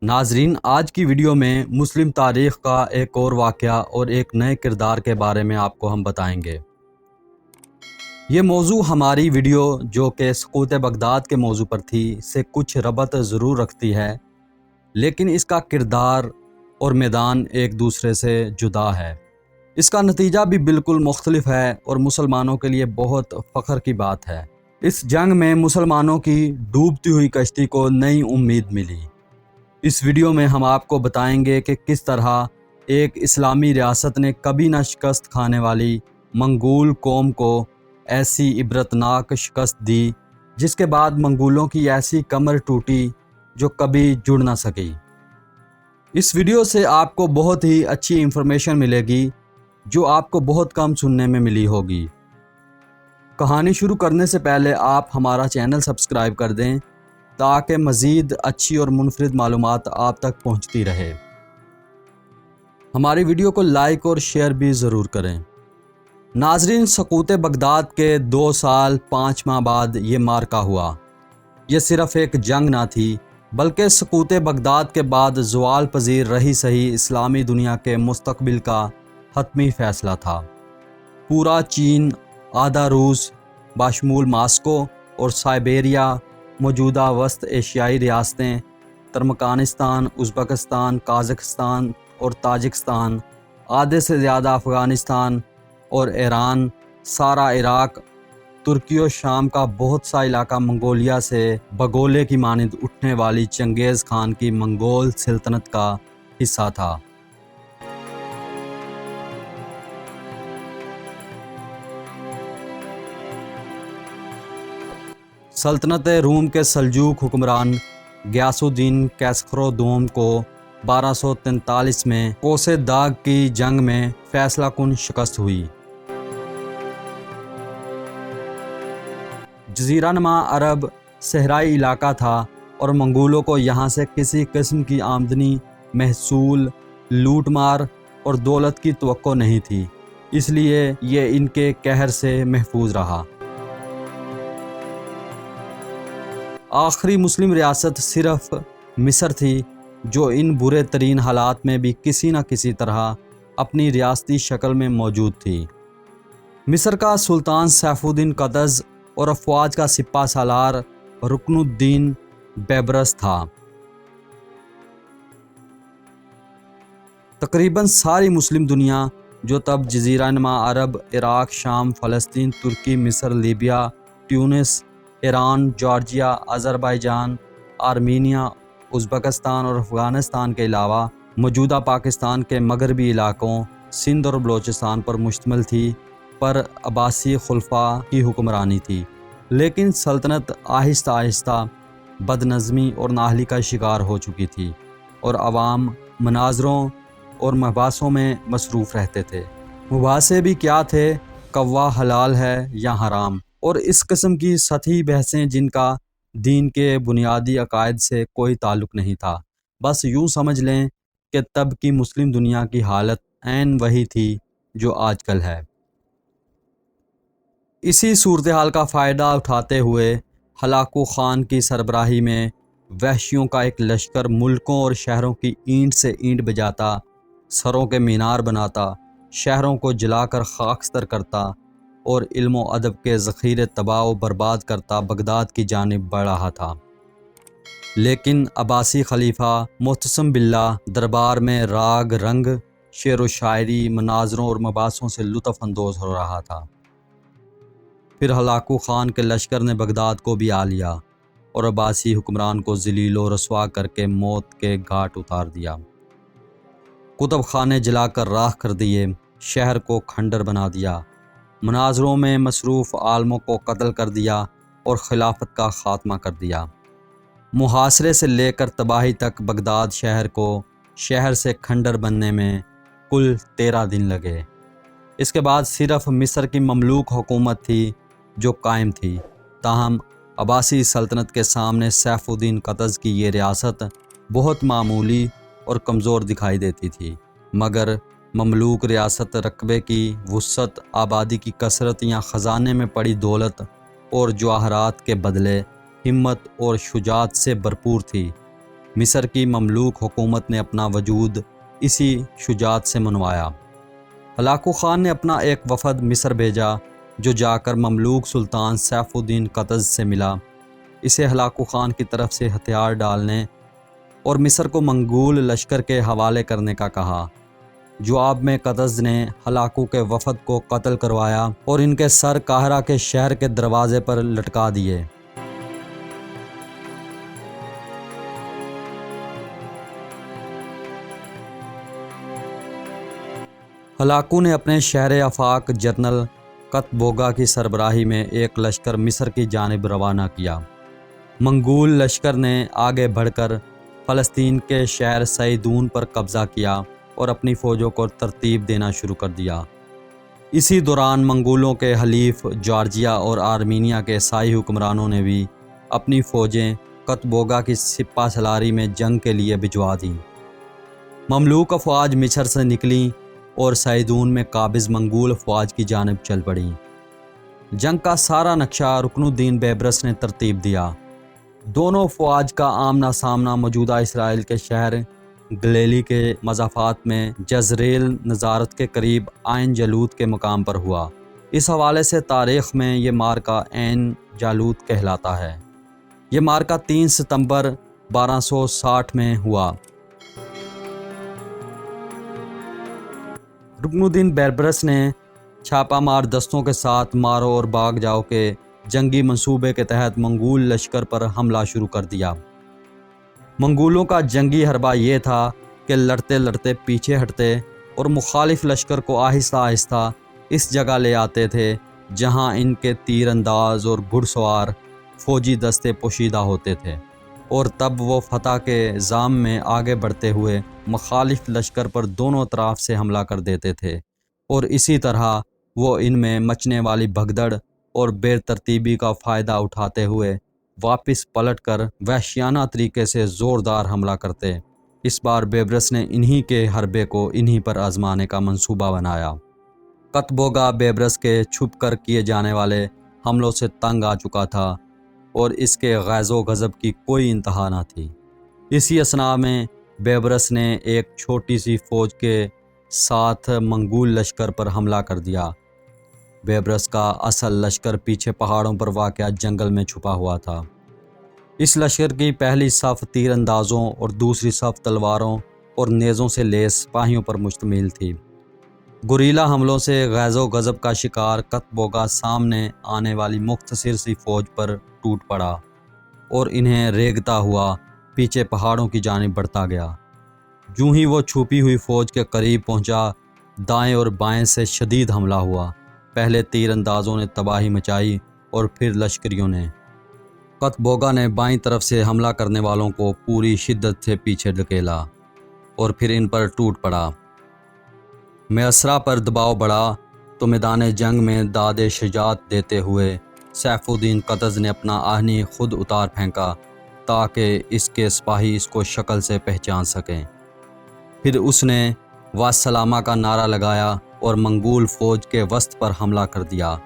ناظرین، آج کی ویڈیو میں مسلم تاریخ کا ایک اور واقعہ اور ایک نئے کردار کے بارے میں آپ کو ہم بتائیں گے۔ یہ موضوع ہماری ویڈیو جو کہ سقوط بغداد کے موضوع پر تھی سے کچھ ربط ضرور رکھتی ہے، لیکن اس کا کردار اور میدان ایک دوسرے سے جدا ہے۔ اس کا نتیجہ بھی بالکل مختلف ہے اور مسلمانوں کے لیے بہت فخر کی بات ہے۔ اس جنگ میں مسلمانوں کی ڈوبتی ہوئی کشتی کو نئی امید ملی۔ اس ویڈیو میں ہم آپ کو بتائیں گے کہ کس طرح ایک اسلامی ریاست نے کبھی نہ شکست کھانے والی منگول قوم کو ایسی عبرتناک شکست دی، جس کے بعد منگولوں کی ایسی کمر ٹوٹی جو کبھی جڑ نہ سکی۔ اس ویڈیو سے آپ کو بہت ہی اچھی انفارمیشن ملے گی جو آپ کو بہت کم سننے میں ملی ہوگی۔ کہانی شروع کرنے سے پہلے آپ ہمارا چینل سبسکرائب کر دیں تاکہ مزید اچھی اور منفرد معلومات آپ تک پہنچتی رہے۔ ہماری ویڈیو کو لائک اور شیئر بھی ضرور کریں۔ ناظرین، سقوط بغداد کے 2 سال 5 ماہ بعد یہ معرکہ ہوا۔ یہ صرف ایک جنگ نہ تھی، بلکہ سقوط بغداد کے بعد زوال پذیر رہی صحیح اسلامی دنیا کے مستقبل کا حتمی فیصلہ تھا۔ پورا چین، آدھا روس بشمول ماسکو اور سائبیریا، موجودہ وسط ایشیائی ریاستیں ترکمانستان، ازبکستان، قازقستان اور تاجکستان، آدھے سے زیادہ افغانستان اور ایران، سارا عراق، ترکی و شام کا بہت سا علاقہ منگولیا سے بگولے کی مانند اٹھنے والی چنگیز خان کی منگول سلطنت کا حصہ تھا۔ سلطنت روم کے سلجوق حکمران غیاث الدین کیسخرو دوم کو 1243 میں کوس داغ کی جنگ میں فیصلہ کن شکست ہوئی۔ جزیرہ نما عرب صحرائی علاقہ تھا اور منگولوں کو یہاں سے کسی قسم کی آمدنی، محصول، لوٹ مار اور دولت کی توقع نہیں تھی، اس لیے یہ ان کے قہر سے محفوظ رہا۔ آخری مسلم ریاست صرف مصر تھی جو ان برے ترین حالات میں بھی کسی نہ کسی طرح اپنی ریاستی شکل میں موجود تھی۔ مصر کا سلطان سیف الدین قطز اور افواج کا سپہ سالار رکن الدین بیبرس تھا۔ تقریباً ساری مسلم دنیا جو تب جزیرہ نما عرب، عراق، شام، فلسطین، ترکی، مصر، Libya, tunes, Iran, Georgia, Azerbaijan, Armenia, Uzbekistan اور افغانستان کے علاوہ موجودہ پاکستان کے مغربی علاقوں، سندھ اور بلوچستان پر مشتمل تھی، پر عباسی خلفاء کی حکمرانی تھی، لیکن سلطنت آہستہ آہستہ بدنظمی اور نااہلی کا شکار ہو چکی تھی اور عوام مناظروں اور مباحثوں میں مصروف رہتے تھے۔ مباحثے بھی کیا تھے، کوا حلال ہے یا حرام، اور اس قسم کی سطحی بحثیں جن کا دین کے بنیادی عقائد سے کوئی تعلق نہیں تھا۔ بس یوں سمجھ لیں کہ تب کی مسلم دنیا کی حالت عین وہی تھی جو آج کل ہے۔ اسی صورتحال کا فائدہ اٹھاتے ہوئے ہلاکو خان کی سربراہی میں وحشیوں کا ایک لشکر ملکوں اور شہروں کی اینٹ سے اینٹ بجاتا، سروں کے مینار بناتا، شہروں کو جلا کر خاکستر کرتا اور علم و ادب کے ذخیرے تباہ و برباد کرتا بغداد کی جانب بڑھ رہا تھا۔ لیکن عباسی خلیفہ معتصم باللہ دربار میں راگ رنگ، شعر و شاعری، مناظروں اور مباحثوں سے لطف اندوز ہو رہا تھا۔ پھر ہلاکو خان کے لشکر نے بغداد کو بھی آ لیا اور عباسی حکمران کو ذلیل و رسوا کر کے موت کے گھاٹ اتار دیا۔ کتب خانے جلا کر راکھ کر دیے، شہر کو کھنڈر بنا دیا، مناظروں میں مصروف عالموں کو قتل کر دیا اور خلافت کا خاتمہ کر دیا۔ محاصرے سے لے کر تباہی تک بغداد شہر کو شہر سے کھنڈر بننے میں کل 13 دن لگے۔ اس کے بعد صرف مصر کی مملوک حکومت تھی جو قائم تھی، تاہم عباسی سلطنت کے سامنے سیف الدین قطز کی یہ ریاست بہت معمولی اور کمزور دکھائی دیتی تھی، مگر مملوک ریاست رقبے کی وسعت، آبادی کی کثرت یا خزانے میں پڑی دولت اور جواہرات کے بدلے ہمت اور شجاعت سے بھرپور تھی۔ مصر کی مملوک حکومت نے اپنا وجود اسی شجاعت سے منوایا۔ ہلاکو خان نے اپنا ایک وفد مصر بھیجا جو جا کر مملوک سلطان سیف الدین قطز سے ملا، اسے ہلاکو خان کی طرف سے ہتھیار ڈالنے اور مصر کو منگول لشکر کے حوالے کرنے کا کہا۔ جواب میں قطز نے ہلاکو کے وفد کو قتل کروایا اور ان کے سر قاہرہ کے شہر کے دروازے پر لٹکا دیے۔ ہلاکو نے اپنے شہر آفاق جنرل قطبوغا کی سربراہی میں ایک لشکر مصر کی جانب روانہ کیا۔ منگول لشکر نے آگے بڑھ کر فلسطین کے شہر سیدون پر قبضہ کیا اور اپنی فوجوں کو ترتیب دینا شروع کر دیا۔ اسی دوران منگولوں کے حلیف جارجیا اور آرمینیا کے عیسائی حکمرانوں نے بھی اپنی فوجیں قطبوغا کی سپہ سالاری میں جنگ کے لیے بھجوا دیں۔ مملوک افواج مصر سے نکلیں اور سیدون میں قابض منگول افواج کی جانب چل پڑیں۔ جنگ کا سارا نقشہ رکن الدین بیبرس نے ترتیب دیا۔ دونوں افواج کا آمنا سامنا موجودہ اسرائیل کے شہر گلیلی کے مضافات میں جزریل نظارت کے قریب عین جالوت کے مقام پر ہوا۔ اس حوالے سے تاریخ میں یہ معرکہ عین جالوت کہلاتا ہے۔ یہ معرکہ 3 ستمبر 1260 میں ہوا۔ رکن الدین بیبرس نے چھاپہ مار دستوں کے ساتھ مارو اور بھاگ جاؤ کے جنگی منصوبے کے تحت منگول لشکر پر حملہ شروع کر دیا۔ منگولوں کا جنگی حربہ یہ تھا کہ لڑتے لڑتے پیچھے ہٹتے اور مخالف لشکر کو آہستہ آہستہ اس جگہ لے آتے تھے جہاں ان کے تیر انداز اور گھڑ سوار فوجی دستے پوشیدہ ہوتے تھے، اور تب وہ فتح کے ضام میں آگے بڑھتے ہوئے مخالف لشکر پر دونوں طرف سے حملہ کر دیتے تھے، اور اسی طرح وہ ان میں مچنے والی بھگدڑ اور بے ترتیبی کا فائدہ اٹھاتے ہوئے واپس پلٹ کر وحشیانہ طریقے سے زوردار حملہ کرتے۔ اس بار بیبرس نے انہی کے حربے کو انہی پر آزمانے کا منصوبہ بنایا۔ قطبوغا بیبرس کے چھپ کر کیے جانے والے حملوں سے تنگ آ چکا تھا اور اس کے غیظ و غضب کی کوئی انتہا نہ تھی۔ اسی اثناء میں بیبرس نے ایک چھوٹی سی فوج کے ساتھ منگول لشکر پر حملہ کر دیا۔ بیبرس کا اصل لشکر پیچھے پہاڑوں پر واقع جنگل میں چھپا ہوا تھا۔ اس لشکر کی پہلی صف تیر اندازوں اور دوسری صف تلواروں اور نیزوں سے لیس سپاہیوں پر مشتمل تھی۔ گوریلا حملوں سے غیظ و غضب کا شکار قطبوغا سامنے آنے والی مختصر سی فوج پر ٹوٹ پڑا اور انہیں ریگتا ہوا پیچھے پہاڑوں کی جانب بڑھتا گیا۔ جوں ہی وہ چھپی ہوئی فوج کے قریب پہنچا، دائیں اور بائیں سے شدید حملہ ہوا۔ پہلے تیر اندازوں نے تباہی مچائی اور پھر لشکریوں نے۔ قطبوغا نے بائیں طرف سے حملہ کرنے والوں کو پوری شدت سے پیچھے دھکیلا اور پھر ان پر ٹوٹ پڑا۔ میسرا پر دباؤ بڑھا تو میدان جنگ میں داد شجاعت دیتے ہوئے سیف الدین قطز نے اپنا آہنی خود اتار پھینکا تاکہ اس کے سپاہی اس کو شکل سے پہچان سکیں۔ پھر اس نے والسلامہ کا نعرہ لگایا اور منگول فوج کے وسط پر حملہ کر دیا۔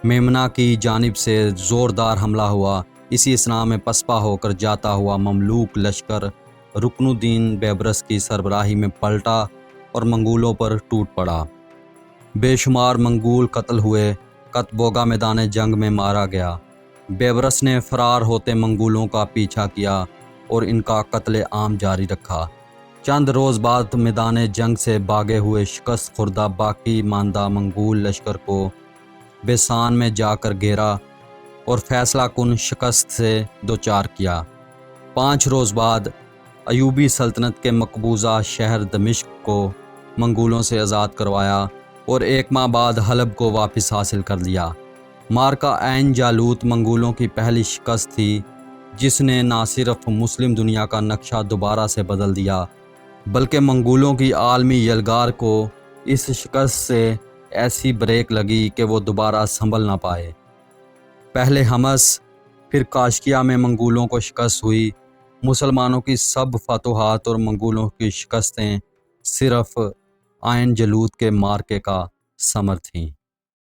میمنا کی جانب سے زوردار حملہ ہوا۔ اسی اثناء میں پسپا ہو کر جاتا ہوا مملوک لشکر رکن الدین بیبرس کی سربراہی میں پلٹا اور منگولوں پر ٹوٹ پڑا۔ بے شمار منگول قتل ہوئے۔ قطبوغا میدان جنگ میں مارا گیا۔ بیبرس نے فرار ہوتے منگولوں کا پیچھا کیا اور ان کا قتل عام جاری رکھا۔ چند روز بعد میدان جنگ سے بھاگے ہوئے شکست خوردہ باقی ماندہ منگول لشکر کو بیسان میں جا کر گھیرا اور فیصلہ کن شکست سے دوچار کیا۔ 5 روز بعد ایوبی سلطنت کے مقبوضہ شہر دمشق کو منگولوں سے آزاد کروایا اور 1 ماہ بعد حلب کو واپس حاصل کر لیا۔ معرکہ عین جالوت منگولوں کی پہلی شکست تھی جس نے نہ صرف مسلم دنیا کا نقشہ دوبارہ سے بدل دیا بلکہ منگولوں کی عالمی یلغار کو اس شکست سے ایسی بریک لگی کہ وہ دوبارہ سنبھل نہ پائے۔ پہلے حمص پھر کاشکیہ میں منگولوں کو شکست ہوئی۔ مسلمانوں کی سب فتوحات اور منگولوں کی شکستیں صرف عین جالوت کے معرکے کا ثمر تھیں۔